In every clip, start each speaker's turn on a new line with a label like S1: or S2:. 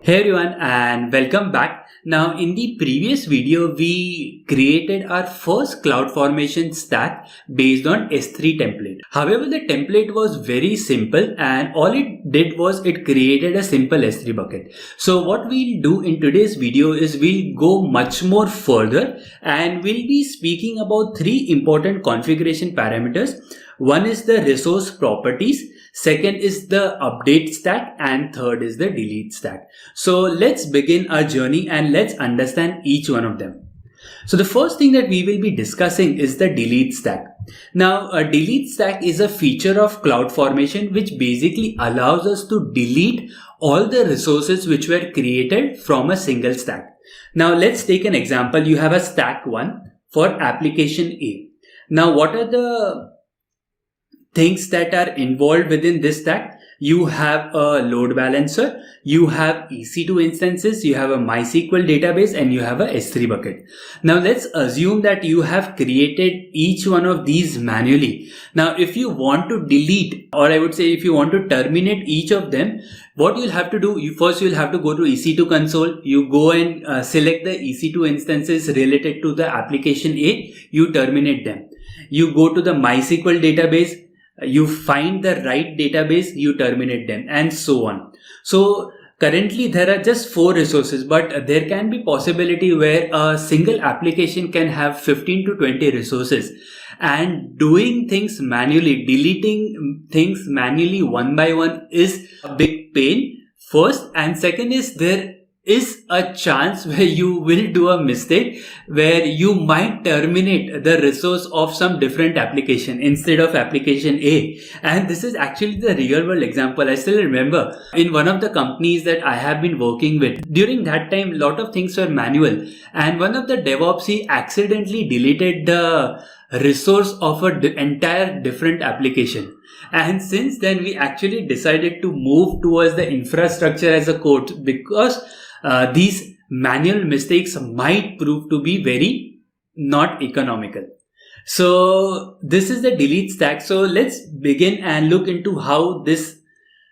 S1: Hey everyone and welcome back. Now in the previous video we created our first CloudFormation stack based on S3 template. However, the template was very simple and all it did was it created a simple S3 bucket. So what we'll do in today's video is we'll go much more further and we'll be speaking about three important configuration parameters. One is the resource properties, second is the update stack, and third is the delete stack. So let's begin our journey and let's understand each one of them. So the first thing that we will be discussing is the delete stack. Now a delete stack is a feature of CloudFormation which basically allows us to delete all the resources which were created from a single stack. Now let's take an example. You have a stack 1 for application A. Now what are the things that are involved within this stack? You have a load balancer, you have EC2 instances, you have a MySQL database, and you have a S3 bucket. Now let's assume that you have created each one of these manually. Now if you want to delete, or I would say if you want to terminate each of them, what you'll have to do, you'll have to go to EC2 console, you go and select the EC2 instances related to the application A, you terminate them. You go to the MySQL database, you find the right database, you terminate them, and so on. So currently there are just 4 resources, but there can be possibility where a single application can have 15 to 20 resources, and doing things manually, deleting things manually one by one is a big pain first, and second is there is a chance where you will do a mistake where you might terminate the resource of some different application instead of application A. And this is actually the real world example. I still remember in one of the companies that I have been working with, during that time a lot of things were manual, and one of the DevOps, he accidentally deleted the resource of an entire different application. And since then we actually decided to move towards the infrastructure as a code, because these manual mistakes might prove to be very not economical. So this is the delete stack. So let's begin and look into how this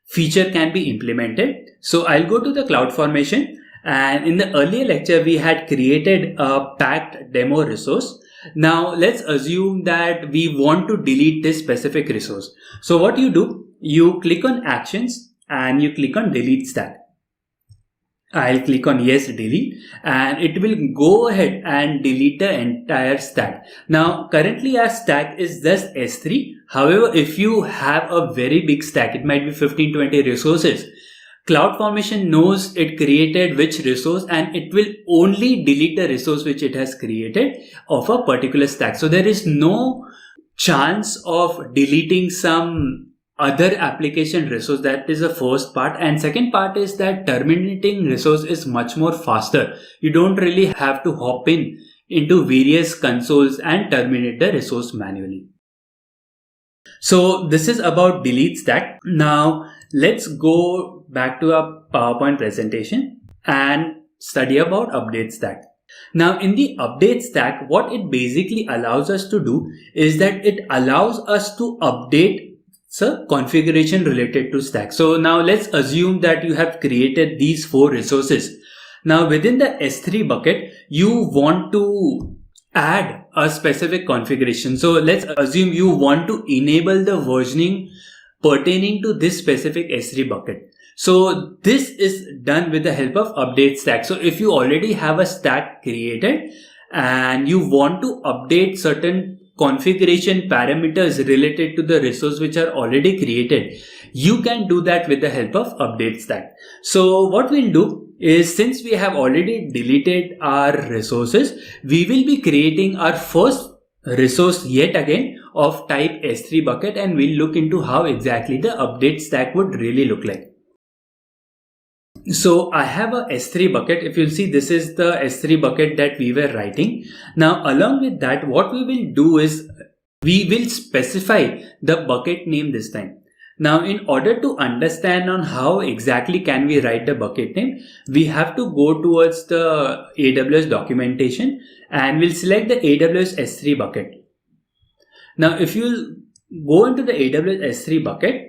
S1: feature can be implemented. So I'll go to the CloudFormation, and in the earlier lecture we had created a packed demo resource. Now let's assume that we want to delete this specific resource. So what you do, you click on actions and you click on delete stack. I'll click on yes, delete, and it will go ahead and delete the entire stack. Now currently our stack is just S3. However, if you have a very big stack, it might be 15-20 resources, CloudFormation knows it created which resource and it will only delete the resource which it has created of a particular stack. So there is no chance of deleting some other application resource. That is the first part. And second part is that terminating resource is much more faster. You don't really have to hop into various consoles and terminate the resource manually. So this is about delete stack. Now let's go back to our PowerPoint presentation and study about update stack. Now in the update stack, what it basically allows us to do is that it allows us to update configuration related to stack. So now let's assume that you have created these 4 resources. Now within the S3 bucket, you want to add a specific configuration. So let's assume you want to enable the versioning pertaining to this specific S3 bucket. So this is done with the help of update stack. So if you already have a stack created and you want to update certain configuration parameters related to the resource which are already created, you can do that with the help of update stack. So what we'll do is, since we have already deleted our resources, we will be creating our first resource yet again of type S3 bucket, and we'll look into how exactly the update stack would really look like. So I have a S3 bucket. If you'll see, this is the S3 bucket that we were writing. Now along with that, what we will do is we will specify the bucket name this time. Now in order to understand on how exactly can we write the bucket name, we have to go towards the AWS documentation and we'll select the AWS S3 bucket. Now if you go into the AWS S3 bucket,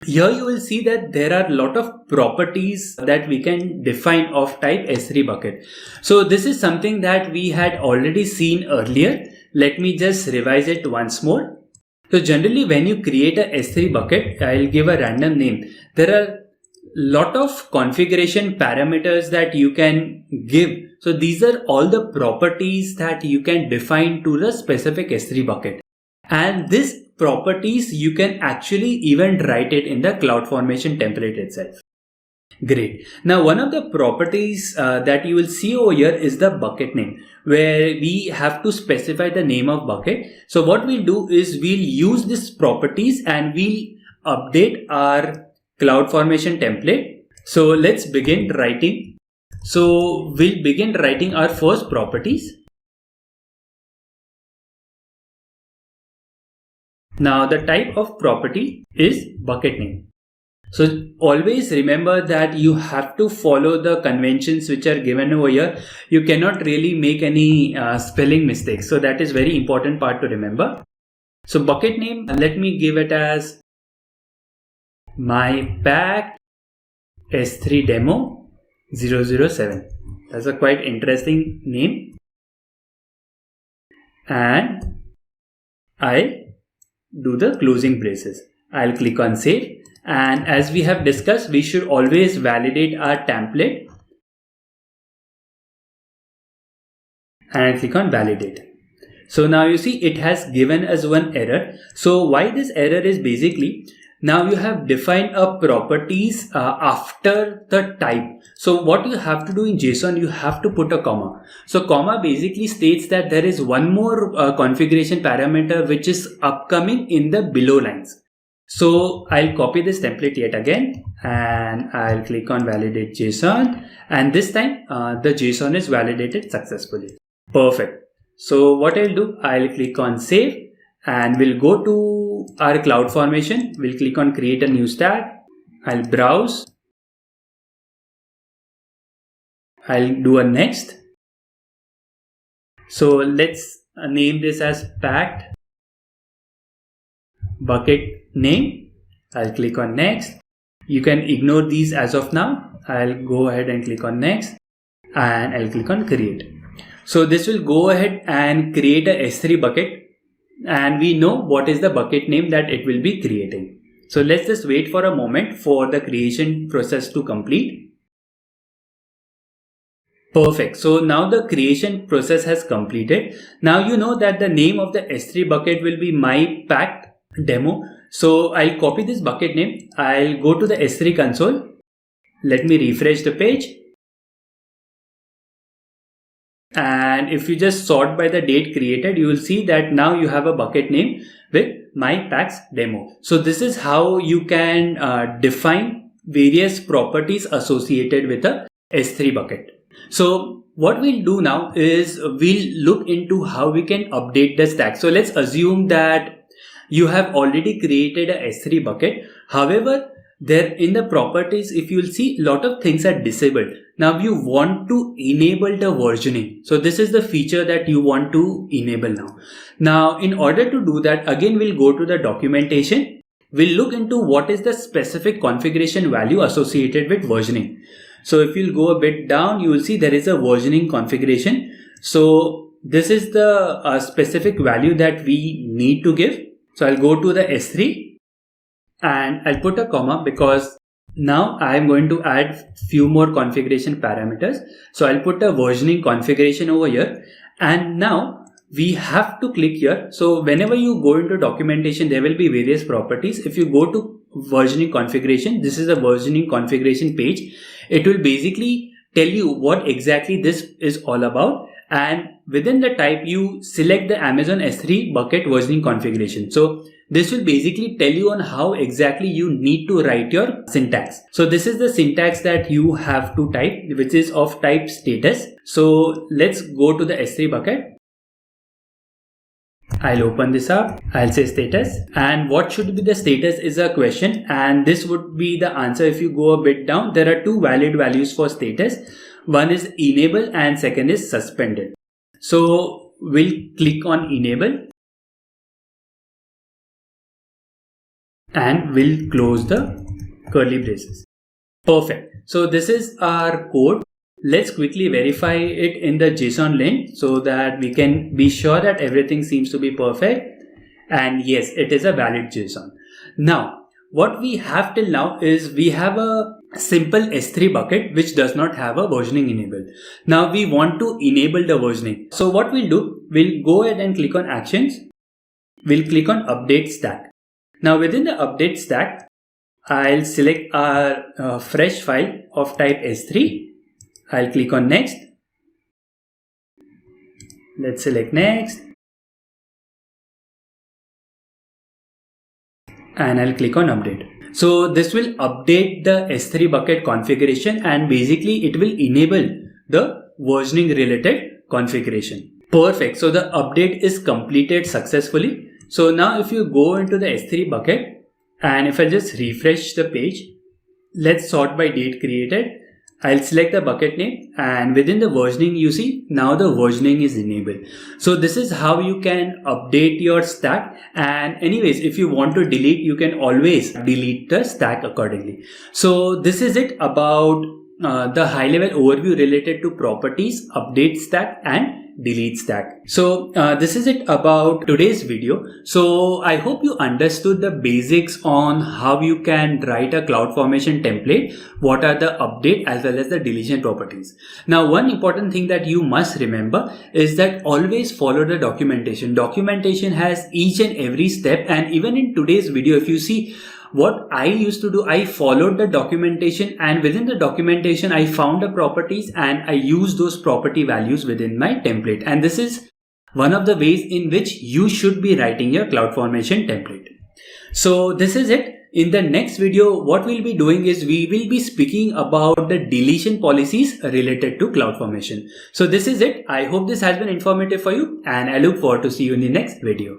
S1: Here you will see that there are a lot of properties that we can define of type S3 bucket. So this is something that we had already seen earlier. Let me just revise it once more. So generally when you create a S3 bucket, I'll give a random name. There are lot of configuration parameters that you can give. So these are all the properties that you can define to the specific S3 bucket. And these properties you can actually even write it in the CloudFormation template itself. Great. Now one of the properties that you will see over here is the bucket name, where we have to specify the name of bucket. So what we'll do is we'll use these properties and we'll update our CloudFormation template. So let's begin writing. So we'll begin writing our first properties. Now the type of property is bucket name. So always remember that you have to follow the conventions which are given over here. You cannot really make any spelling mistakes. So that is very important part to remember. So bucket name, let me give it as my pack S3 demo 007. That's a quite interesting name. And I do the closing braces. I'll click on save. And as we have discussed, we should always validate our template. And I'll click on validate. So now you see it has given us one error. So why this error is basically, now you have defined a properties after the type. So what you have to do in JSON, you have to put a comma. So comma basically states that there is one more configuration parameter which is upcoming in the below lines. So I'll copy this template yet again and I'll click on validate JSON, and this time the JSON is validated successfully. Perfect. So what I'll do, I'll click on save and we'll go to our CloudFormation. We'll click on create a new stack. I'll browse. I'll do a next. So let's name this as packed bucket name. I'll click on next. You can ignore these as of now. I'll go ahead and click on next and I'll click on create. So this will go ahead and create a S3 bucket, and we know what is the bucket name that it will be creating. So let's just wait for a moment for the creation process to complete. Perfect. So now the creation process has completed. Now you know that the name of the S3 bucket will be my packed demo. So I'll copy this bucket name. I'll go to the S3 console. Let me refresh the page. And if you just sort by the date created, you will see that now you have a bucket name with my packs demo. So this is how you can define various properties associated with a S3 bucket. So what we'll do now is we'll look into how we can update the stack. So let's assume that you have already created a S3 bucket. However, there in the properties, if you'll see, a lot of things are disabled. Now you want to enable the versioning. So this is the feature that you want to enable now. Now in order to do that, again we'll go to the documentation. We'll look into what is the specific configuration value associated with versioning. So if you'll go a bit down, you will see there is a versioning configuration. So this is the specific value that we need to give. So I'll go to the S3 and I'll put a comma because now I'm going to add few more configuration parameters. So I'll put a versioning configuration over here, and now we have to click here. So whenever you go into documentation, there will be various properties. If you go to versioning configuration, this is a versioning configuration page. It will basically tell you what exactly this is all about, and within the type you select the Amazon S3 bucket versioning configuration. So this will basically tell you on how exactly you need to write your syntax. So this is the syntax that you have to type, which is of type status. So let's go to the S3 bucket. I'll open this up. I'll say status, and what should be the status is a question, and this would be the answer. If you go a bit down, there are two valid values for status. One is enable and second is suspended. So we'll click on enable. and we'll close the curly braces. Perfect. So this is our code. Let's quickly verify it in the JSON link so that we can be sure that everything seems to be perfect. And yes, it is a valid JSON. Now, what we have till now is we have a simple S3 bucket which does not have a versioning enabled. Now we want to enable the versioning. So what we'll do, we'll go ahead and click on actions. We'll click on update stack. Now within the update stack, I'll select our fresh file of type S3. I'll click on next. Let's select next. And I'll click on update. So this will update the S3 bucket configuration and basically it will enable the versioning related configuration. Perfect. So the update is completed successfully. So now if you go into the S3 bucket and if I just refresh the page, let's sort by date created. I'll select the bucket name and within the versioning you see now the versioning is enabled. So this is how you can update your stack, and anyways if you want to delete you can always delete the stack accordingly. So this is it about the high level overview related to properties, update stack and delete stack. So this is it about today's video. So I hope you understood the basics on how you can write a CloudFormation template, what are the update as well as the deletion properties. Now one important thing that you must remember is that always follow the documentation. Documentation has each and every step, and even in today's video if you see what I used to do, I followed the documentation and within the documentation I found the properties and I used those property values within my template. And this is one of the ways in which you should be writing your CloudFormation template. So this is it. In the next video, what we'll be doing is we will be speaking about the deletion policies related to CloudFormation. So this is it. I hope this has been informative for you and I look forward to see you in the next video.